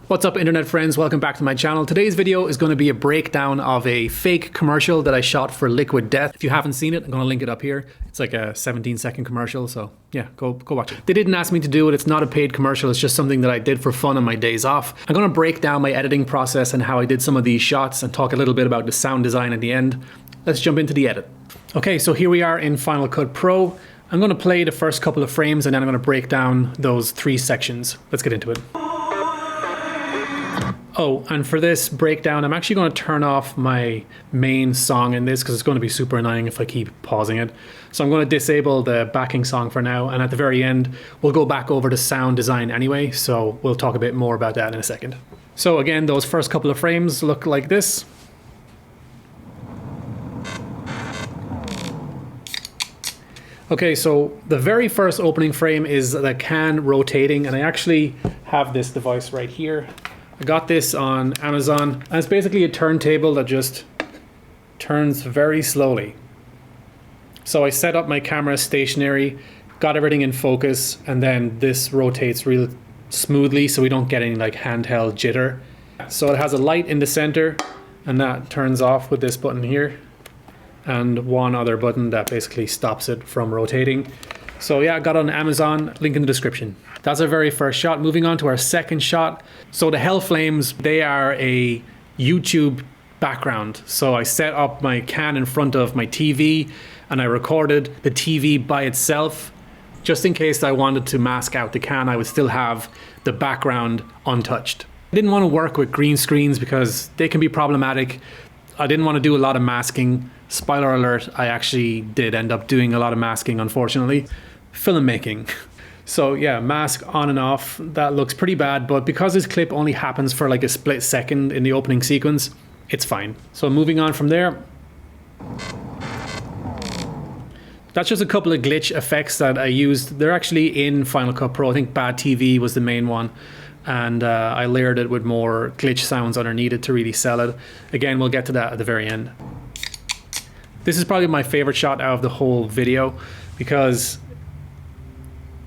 What's up, internet friends? Welcome back to my channel. Today's video is going to be a breakdown of a fake commercial that I shot for Liquid Death. If you haven't seen it, I'm going to link it up here. It's like a 17-second commercial, so yeah, go watch it. They didn't ask me to do it. It's not a paid commercial. It's just something that I did for fun on my days off. I'm going to break down my editing process and how I did some of these shots and talk a little bit about the sound design at the end. Let's jump into the edit. Okay, so here we are in Final Cut Pro. I'm going to play the first couple of frames and then I'm going to break down those 3 sections. Let's get into it. Oh, and for this breakdown, I'm actually going to turn off my main song in this because it's going to be super annoying if I keep pausing it. So I'm going to disable the backing song for now, and at the very end, we'll go back over to sound design anyway, so we'll talk a bit more about that in a second. So again, those first couple of frames look like this. Okay, so the very first opening frame is the can rotating, and I actually have this device right here. I got this on Amazon, and it's basically a turntable that just turns very slowly. So I set up my camera stationary, got everything in focus, and then this rotates real smoothly so we don't get any like handheld jitter. So it has a light in the center, and that turns off with this button here, and one other button that basically stops it from rotating. So yeah, I got it on Amazon, link in the description. That's our very first shot. Moving on to our second shot. So the Hell Flames, they are a YouTube background. So I set up my can in front of my TV and I recorded the TV by itself. Just in case I wanted to mask out the can, I would still have the background untouched. I didn't want to work with green screens because they can be problematic. I didn't want to do a lot of masking. Spoiler alert, I actually did end up doing a lot of masking, unfortunately. Filmmaking. So yeah, mask on and off, that looks pretty bad, but because this clip only happens for like a split second in the opening sequence, it's fine. So moving on from there. That's just a couple of glitch effects that I used. They're actually in Final Cut Pro. I think Bad TV was the main one. And I layered it with more glitch sounds underneath it to really sell it. Again, we'll get to that at the very end. This is probably my favorite shot out of the whole video because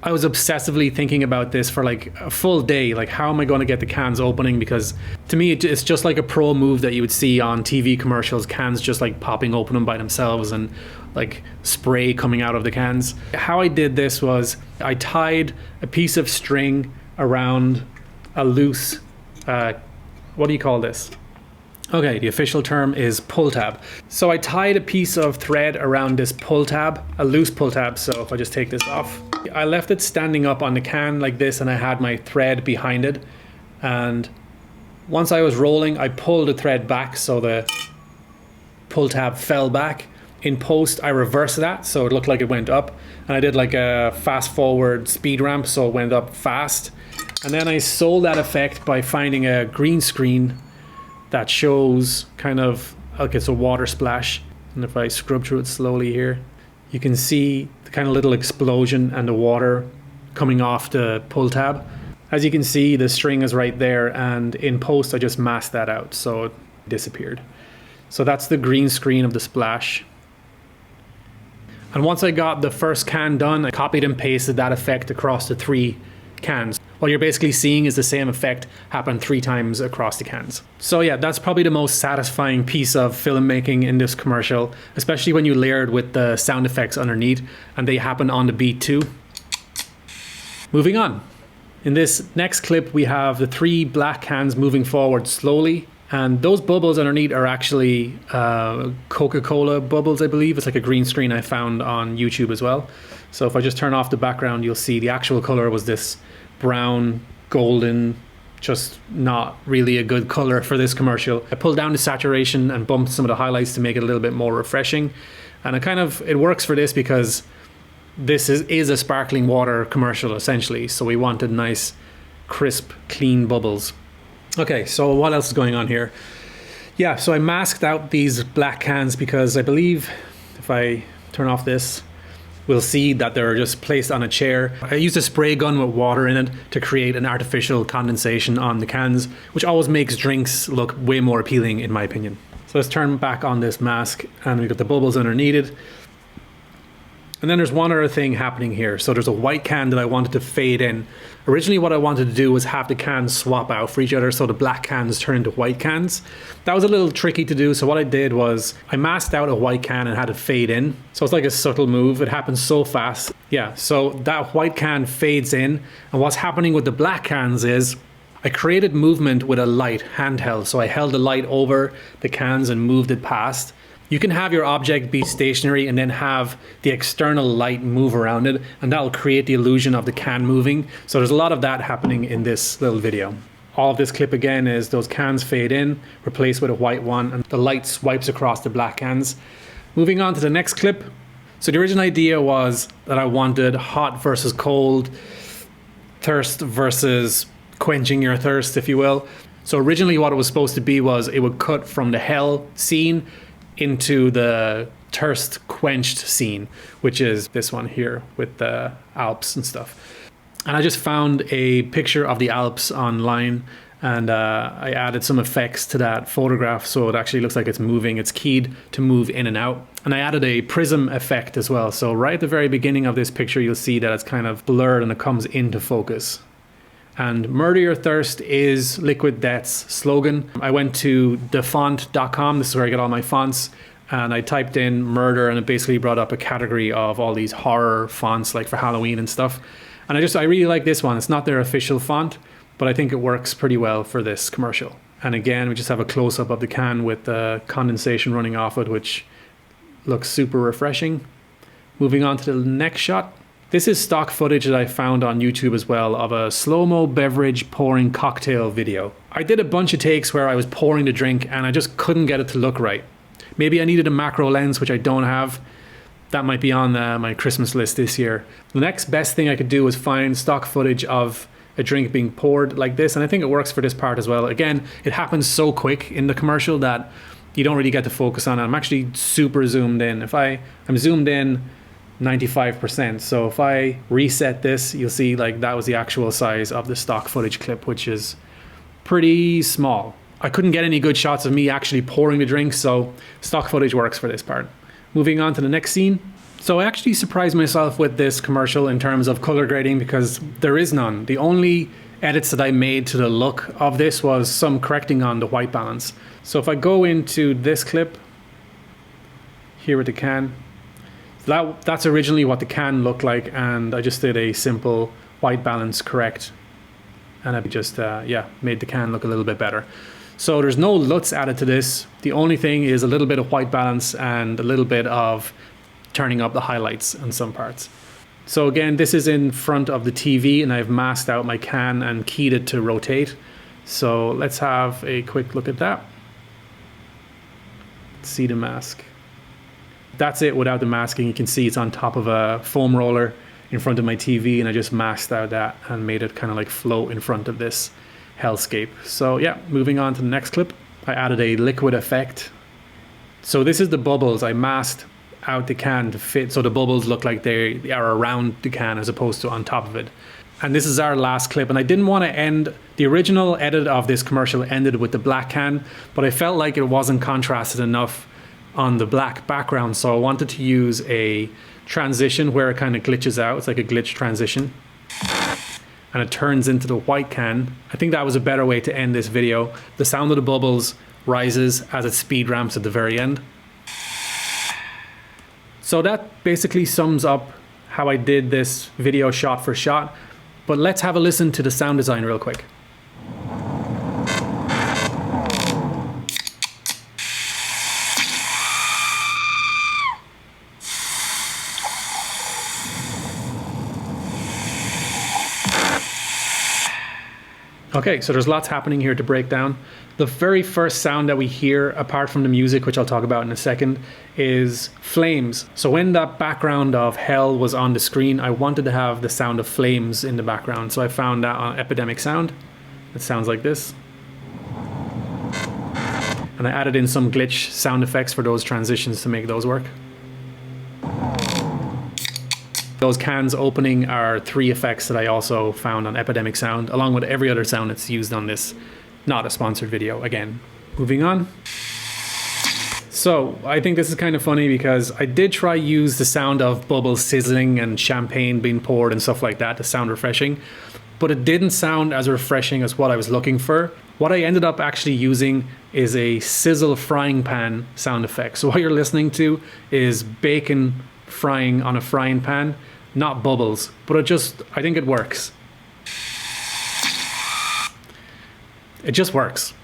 I was obsessively thinking about this for like a full day. Like, how am I going to get the cans opening? Because to me, it's just like a pro move that you would see on TV commercials. Cans just like popping open them by themselves and like spray coming out of the cans. How I did this was I tied a piece of string around a loose, what do you call this? Okay, the official term is pull tab. So I tied a piece of thread around this pull tab, a loose pull tab. So if I just take this off, I left it standing up on the can like this and I had my thread behind it. And once I was rolling, I pulled the thread back so the pull tab fell back. In post, I reversed that so it looked like it went up. And I did like a fast forward speed ramp so it went up fast. And then I sold that effect by finding a green screen that shows kind of like it's a water splash. And if I scrub through it slowly here, you can see the kind of little explosion and the water coming off the pull tab. As you can see, the string is right there, and in post I just masked that out so it disappeared. So that's the green screen of the splash. And once I got the first can done, I copied and pasted that effect across the 3 cans. What you're basically seeing is the same effect happen 3 times across the cans. So yeah, that's probably the most satisfying piece of filmmaking in this commercial, especially when you layer it with the sound effects underneath and they happen on the beat too. Moving on. In this next clip, we have the 3 black cans moving forward slowly. And those bubbles underneath are actually Coca-Cola bubbles, I believe. It's like a green screen I found on YouTube as well. So if I just turn off the background, you'll see the actual color was this brown, golden, just not really a good color for this commercial. I pulled down the saturation and bumped some of the highlights to make it a little bit more refreshing. And it works for this because this is a sparkling water commercial essentially. So we wanted nice, crisp, clean bubbles. Okay, so what else is going on here? Yeah, so I masked out these black cans because I believe if I turn off this, we'll see that they're just placed on a chair. I used a spray gun with water in it to create an artificial condensation on the cans, which always makes drinks look way more appealing in my opinion. So let's turn back on this mask and we've got the bubbles underneath it. And then there's one other thing happening here. So there's a white can that I wanted to fade in. Originally what I wanted to do was have the cans swap out for each other, so the black cans turn into white cans. That was a little tricky to do, so what I did was I masked out a white can and had it fade in. So it's like a subtle move. It happens so fast. Yeah, so that white can fades in, and what's happening with the black cans is I created movement with a light handheld. So I held the light over the cans and moved it past. You can have your object be stationary and then have the external light move around it, and that will create the illusion of the can moving. So there's a lot of that happening in this little video. All of this clip again is those cans fade in, replaced with a white one, and the light swipes across the black cans. Moving on to the next clip. So the original idea was that I wanted hot versus cold, thirst versus quenching your thirst, if you will. So originally what it was supposed to be was it would cut from the hell scene into the thirst quenched scene, which is this one here with the Alps and stuff. And I just found a picture of the Alps online, and I added some effects to that photograph so it actually looks like it's moving. It's keyed to move in and out. And I added a prism effect as well. So right at the very beginning of this picture, you'll see that it's kind of blurred and it comes into focus. And Murder Your Thirst is Liquid Death's slogan. I went to thefont.com, this is where I get all my fonts, and I typed in murder, and it basically brought up a category of all these horror fonts like for Halloween and stuff. And I really like this one. It's not their official font, but I think it works pretty well for this commercial. And again, we just have a close-up of the can with the condensation running off it, which looks super refreshing. Moving on to the next shot. This is stock footage that I found on YouTube as well of a slow-mo beverage pouring cocktail video. I did a bunch of takes where I was pouring the drink and I just couldn't get it to look right. Maybe I needed a macro lens, which I don't have. That might be on my Christmas list this year. The next best thing I could do was find stock footage of a drink being poured like this, and I think it works for this part as well. Again, it happens so quick in the commercial that you don't really get to focus on it. I'm actually super zoomed in. I'm zoomed in 95%. So if I reset this, you'll see like that was the actual size of the stock footage clip, which is pretty small. I couldn't get any good shots of me actually pouring the drink, so stock footage works for this part. Moving on to the next scene. So I actually surprised myself with this commercial in terms of color grading because there is none. The only edits that I made to the look of this was some correcting on the white balance. So if I go into this clip here with the can, that's originally what the can looked like, and I just did a simple white balance correct, and I just made the can look a little bit better. So there's no LUTs added to this. The only thing is a little bit of white balance and a little bit of turning up the highlights on some parts. So again, this is in front of the TV, and I've masked out my can and keyed it to rotate. So let's have a quick look at that. See the mask. That's it without the masking. You can see it's on top of a foam roller in front of my TV, and I just masked out that and made it kind of like float in front of this hellscape. So yeah, moving on to the next clip. I added a liquid effect. So this is the bubbles. I masked out the can to fit so the bubbles look like they are around the can as opposed to on top of it. And this is our last clip, and I didn't want to end, the original edit of this commercial ended with the black can, but I felt like it wasn't contrasted enough on the black background, so I wanted to use a transition where it kind of glitches out. It's like a glitch transition, and it turns into the white can. I think that was a better way to end this video. The sound of the bubbles rises as it speed ramps at the very end. So that basically sums up how I did this video shot for shot, but let's have a listen to the sound design real quick. Okay, so there's lots happening here to break down. The very first sound that we hear, apart from the music, which I'll talk about in a second, is flames. So when that background of hell was on the screen, I wanted to have the sound of flames in the background. So I found that on Epidemic Sound. It sounds like this. And I added in some glitch sound effects for those transitions to make those work. Those cans opening are 3 effects that I also found on Epidemic Sound, along with every other sound that's used on this, not a sponsored video again. Moving on. So I think this is kind of funny because I did try use the sound of bubbles sizzling and champagne being poured and stuff like that to sound refreshing, but it didn't sound as refreshing as what I was looking for. What I ended up actually using is a sizzle frying pan sound effect. So what you're listening to is bacon frying on a frying pan, not bubbles, but I think it works. It just works.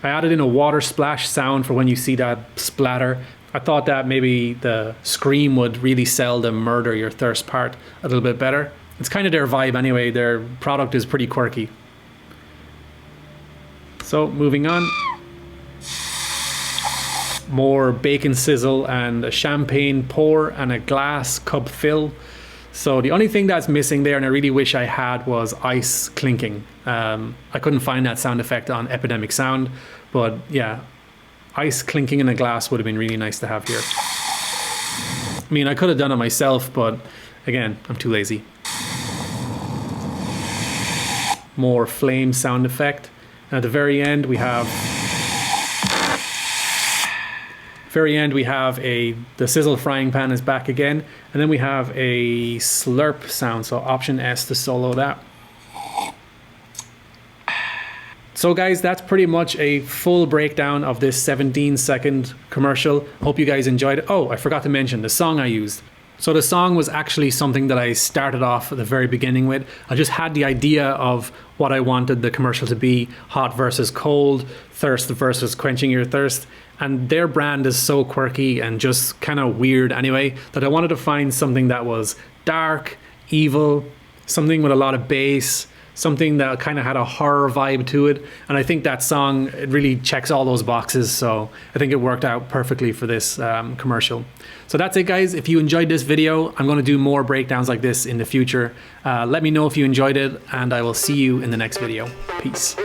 I added in a water splash sound for when you see that splatter. I thought that maybe the scream would really sell the murder your thirst part a little bit better. It's kind of their vibe anyway. Their product is pretty quirky. So moving on. More bacon sizzle and a champagne pour and a glass cup fill. So the only thing that's missing there, and I really wish I had, was ice clinking. I couldn't find that sound effect on Epidemic Sound, but yeah, ice clinking in a glass would have been really nice to have here. I mean, I could have done it myself, but again, I'm too lazy. More flame sound effect. And at the very end, we have the sizzle frying pan is back again, and then we have a slurp sound, so Option S to solo that. So guys, that's pretty much a full breakdown of this 17-second commercial. Hope you guys enjoyed it. Oh, I forgot to mention the song I used. So the song was actually something that I started off at the very beginning with. I just had the idea of what I wanted the commercial to be: hot versus cold, thirst versus quenching your thirst. And their brand is so quirky and just kind of weird anyway, that I wanted to find something that was dark, evil, something with a lot of bass, something that kind of had a horror vibe to it. And I think that song, it really checks all those boxes. So I think it worked out perfectly for this commercial. So that's it, guys. If you enjoyed this video, I'm going to do more breakdowns like this in the future. Let me know if you enjoyed it, and I will see you in the next video. Peace.